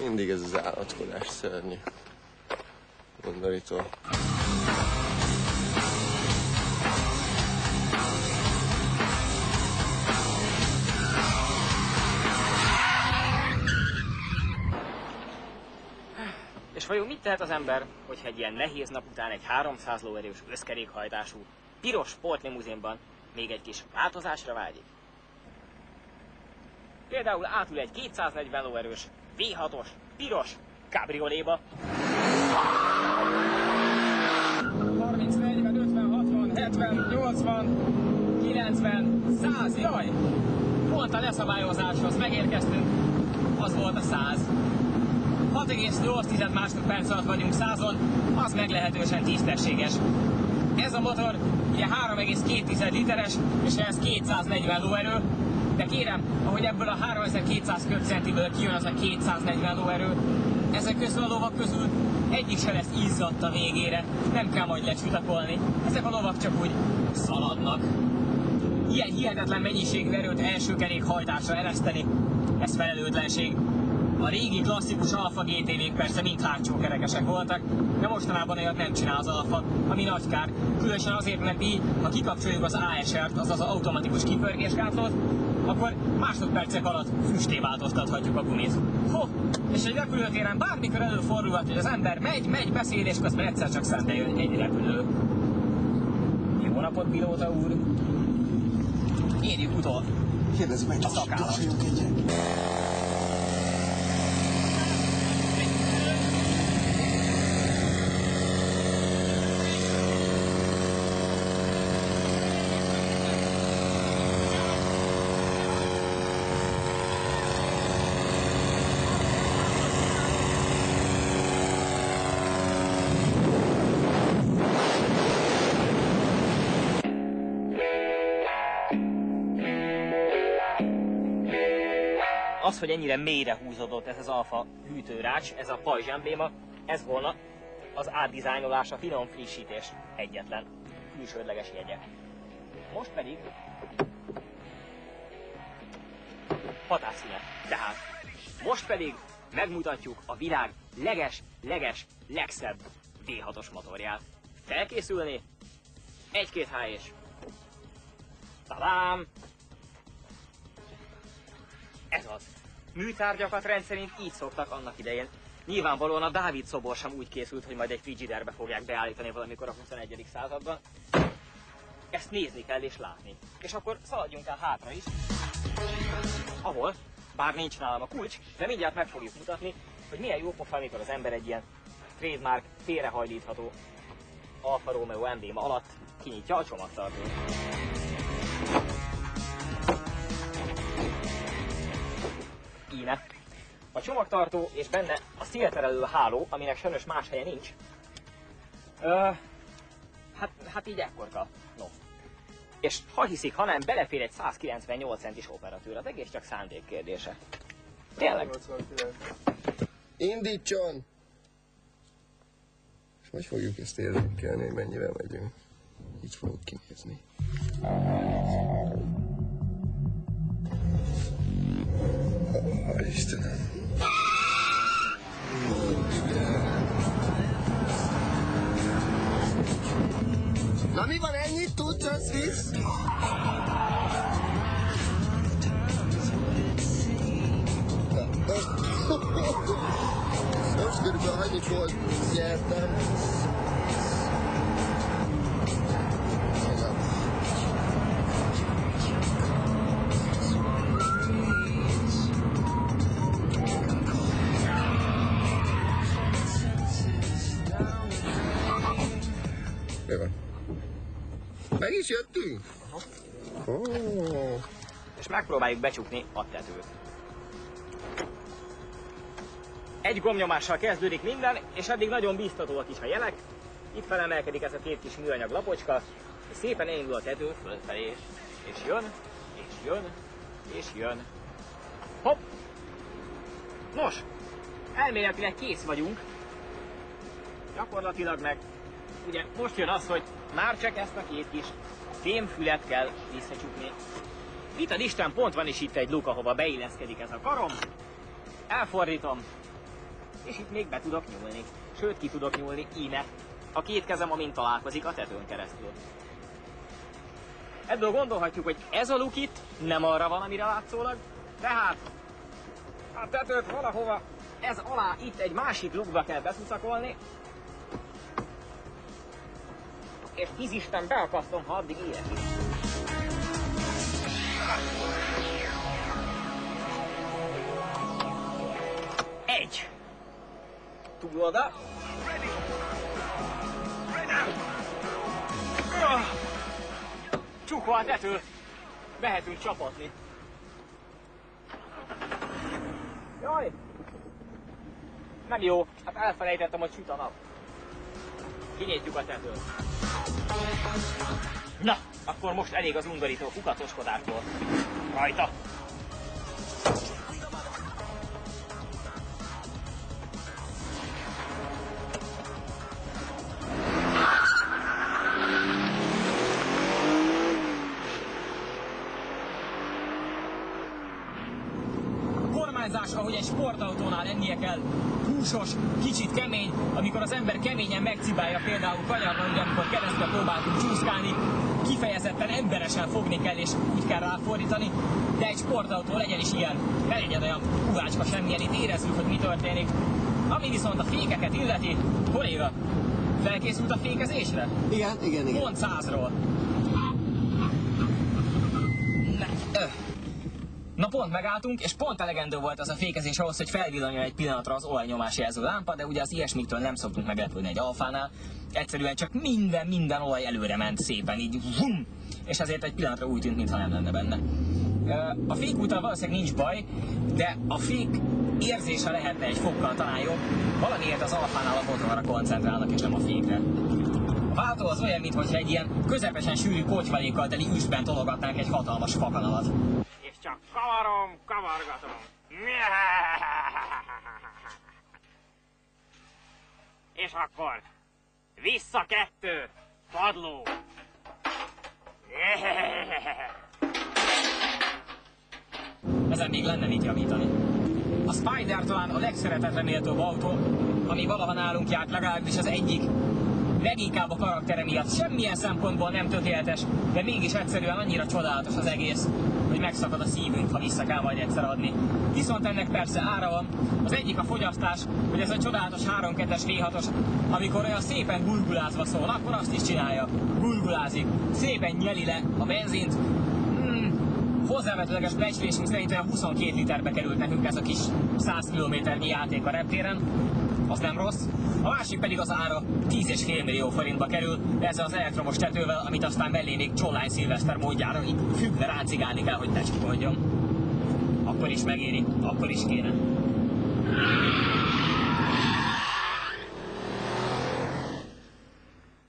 Mindig ez az állatkodás szörnyű. Mondanitól. És vajon mit tehet az ember, hogyha egy ilyen nehéz nap után egy 300 lóerős összkerékhajtású, piros sportlimuzinban még egy kis változásra vágyik? Például átül egy 240 lóerős, V6-os, piros kabrioléba. 30, 40, 50, 60, 70, 80, 90, 100, jaj! Pont a leszabályozáshoz megérkeztünk, az volt a 100. 6,8 másodperc alatt vagyunk 100-on, az meglehetősen tisztességes. Ez a motor ugye 3,2 literes, és ez 240 lóerő, de kérem, ahogy ebből a 3200 köbcentiből kijön az a 240 lóerő, ezek közül a lovak közül egyik se lesz izzadt a végére, nem kell majd lecsutakolni, ezek a lovak csak úgy szaladnak. Ilyen hihetetlen mennyiségű erőt első kerékhajtásra ereszteni, ez felelőtlenség. A régi klasszikus Alfa GT-vék persze mind hátsó kerekesek voltak, de mostanában olyat nem csinál az Alfa, ami nagy kár. Különösen azért, mert mi, ha kikapcsoljuk az ASR-t, azaz az automatikus kipörgésgátlót, akkor másodpercek alatt füsté változtathatjuk a gumit. És egy repülőtéren bármikor előfordulhat, hogy az ember megy, beszél, és közben egyszer csak szembe jön egy repülő. Jó napot, pilóta úr! Érjük utol! Kérdezi meg, csak gyorsuljunk egyet! Az, hogy ennyire mélyre húzódott ez az Alfa hűtőrács, ez a pajzsembléma, ez volna az átdizájnolása, finom frissítés egyetlen külsődleges jegye. Most pedig hatásszünet. Tehát most pedig megmutatjuk a világ legszebb V6-os motorját. Felkészülni? 1-2 H és tadám! Ez az. Műtárgyakat rendszerint így szoktak annak idején. Nyilvánvalóan a Dávid szobor sem úgy készült, hogy majd egy frigiderbe fogják beállítani valamikor a 21. században. Ezt nézni kell és látni. És akkor szaladjunk el hátra is. Ahol, bár nincs nálam a kulcs, de mindjárt meg fogjuk mutatni, hogy milyen jó pofa, amikor az ember egy ilyen trademark, félrehajlítható Alfa Romeo embléma alatt kinyitja a csomagtartót. Íme. A csomagtartó és benne a szélterelő háló, aminek sajnos más helye nincs. Hát így ekkorka. No. És ha hiszik, ha nem, belefér egy 198 centis operatőr, az egész csak szándék kérdése. Tényleg? Indítson! És hogy fogjuk ezt érzékelni, hogy mennyivel megyünk? Így fogunk kinézni. Istenem. Na mi van, ennyit tudsz, az visz? Most körülbelül annyit volt nyertem. Meg is jöttünk? Oh. És megpróbáljuk becsukni a tetőt. Egy gombnyomással kezdődik minden, és addig nagyon biztatóak is a jelek. Itt felemelkedik ez a két kis műanyag lapocska, és szépen elindul a tető fölfelé. És jön, és jön, és jön. Hopp! Nos, elméletileg kész vagyunk. Gyakorlatilag meg, ugye most jön az, hogy már csak ezt a két kis fémfület kell visszacsukni. Itt a listán pont van is itt egy luk, ahova beilleszkedik ez a karom. Elfordítom, És itt még be tudok nyúlni. Sőt, ki tudok nyúlni íme. A két kezem, amint találkozik a tetőn keresztül. Ebből gondolhatjuk, hogy ez a luk itt nem arra van, amire látszólag. Tehát a tetőt valahova ez alá itt egy másik lukba kell beszucakolni. És tízisten beakasztom, ha addig ilyet is. Egy. Túl oda. Csukva a tető. Mehetünk csapatni. Jaj! Nem jó, hát elfelejtettem, hogy süt a nap. Kinyitjuk a tetőt. Na, akkor most elég az undorító kukacoskodásból. Rajta! Ahogy egy sportautónál lennie kell. Húsos, kicsit kemény, amikor az ember keményen megcibálja például kanyarban, ugye amikor keresztbe próbáltunk csúszkálni, kifejezetten emberesen fogni kell és úgy kell ráfordítani, de egy sportautó legyen is ilyen, ne legyen olyan uvácska semmilyen, itt érezzük, hogy mi történik. Ami viszont a fékeket illeti, kolléga, felkészült a fékezésre? Igen. Pont 100-ról. Na pont megálltunk, és pont elegendő volt az a fékezés ahhoz, hogy felvillanjon egy pillanatra az olajnyomás jelző lámpa, de ugye az ilyesmiktől nem szoktunk meglepődni egy Alfánál. Egyszerűen csak minden olaj előre ment szépen, így vum! És ezért egy pillanatra úgy tűnt, mintha nem lenne benne. A fékúttal valószínűleg nincs baj, de a fék érzése lehetne egy fokkal talán jobb. Valamiért az Alfánál a motorra koncentrálnak, és nem a fékre. A váltó az olyan, mintha egy ilyen közepesen sűrű kocsvalékkal teli üstben tologatnánk egy hatalmas fakanalat. És csak kavargatom. És akkor vissza 2, padló. Ezen még lenne mit javítani. A Spider talán a legszeretetre méltóbb autó, ami valaha nálunk járt, legalábbis az egyik. Leginkább a karaktere miatt semmilyen szempontból nem tökéletes, de mégis egyszerűen annyira csodálatos az egész, hogy megszakad a szívünk, ha vissza kell majd egyszer adni. Viszont ennek persze ára van. Az egyik a fogyasztás, hogy ez a csodálatos 3.2-es V6-os, amikor olyan szépen gurgulázva szól, akkor azt is csinálja. Gurgulázik, szépen nyeli le a benzint. Hozzávetőleges becslésünk szerint olyan 22 literbe került nekünk ez a kis 100 km-nyi játék a reptéren. Az nem rossz. A másik pedig az ára 10,5 millió forintba kerül, ezzel az elektromos tetővel, amit aztán mellé még Csollány Szilveszter módjára így függve rácigálni kell, hogy ne csukódjon. Akkor is megéri, akkor is kéne.